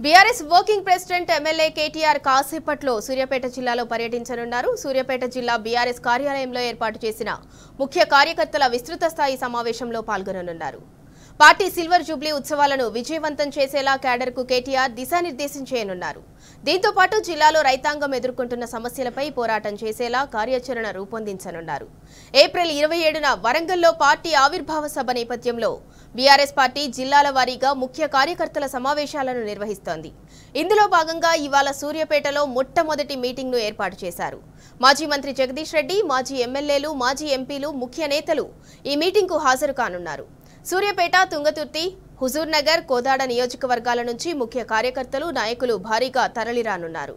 BRS working president MLA KTR కాసేపట్లో సూర్యాపేట జిల్లాలో పర్యటించనున్నారు. సూర్యాపేట జిల్లా బీఆర్ఎస్ కార్యాలయంలో ఏర్పాటు చేసిన ముఖ్య కార్యకర్తల విస్తృత స్థాయి సమావేశంలో పాల్గొననున్నారు. పార్టీ సిల్వర్ జూబ్లీ ఉత్సవాలను విజయవంతం చేసేలా క్యాడర్కు కేటీఆర్ దిశానిర్దేశం చేయనున్నారు. దీంతో పాటు జిల్లాలో రైతాంగం ఎదుర్కొంటున్న సమస్యలపై పోరాటం చేసేలా కార్యాచరణ రూపొందించనున్నారు. ఏప్రిల్ 27న వరంగల్లో పార్టీ ఆవిర్భావ సభ నేపథ్యంలో బీఆర్ఎస్ పార్టీ జిల్లాల వారీగా ముఖ్య కార్యకర్తల సమావేశాలను నిర్వహిస్తోంది. ఇందులో భాగంగా ఇవాళ సూర్యాపేటలో మొట్టమొదటి మీటింగ్ను ఏర్పాటు చేశారు. మాజీ మంత్రి జగదీష్ రెడ్డి, మాజీ ఎమ్మెల్యేలు, మాజీ ఎంపీలు, ముఖ్య నేతలు ఈ మీటింగ్కు హాజరు కానున్నారు. సూర్యాపేట, తుంగతుర్తి, హుజూర్ నగర్, కోదాడ నియోజకవర్గాల నుంచి ముఖ్య కార్యకర్తలు, నాయకులు భారీగా తరలిరానున్నారు.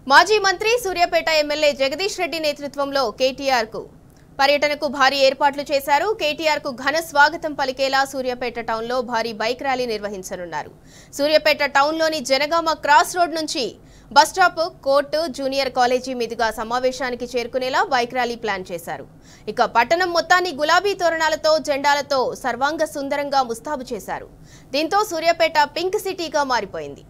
మాజీ మంత్రి, సూర్యాపేట ఎమ్మెల్యే జగదీష్ రెడ్డి నేతృత్వంలో కేటీఆర్కు పర్యటనకు భారీ ఏర్పాట్లు చేశారు. కేటీఆర్కు ఘన స్వాగతం పలికేలా సూర్యాపేట టౌన్లో భారీ బైక్ ర్యాలీ నిర్వహించనున్నారు. సూర్యాపేట టౌన్లోని జనగామ క్రాస్ రోడ్ నుంచి బస్టాప్, కోర్టు, జూనియర్ కాలేజీ మీదుగా సమావేశానికి చేరుకునేలా బైక్ ర్యాలీ ప్లాన్ చేశారు. ఇక పట్టణం మొత్తాన్ని గులాబీ తోరణాలతో, జెండాలతో సర్వాంగ సుందరంగా ముస్తాబు చేశారు. దీంతో సూర్యాపేట పింక్ సిటీగా మారిపోయింది.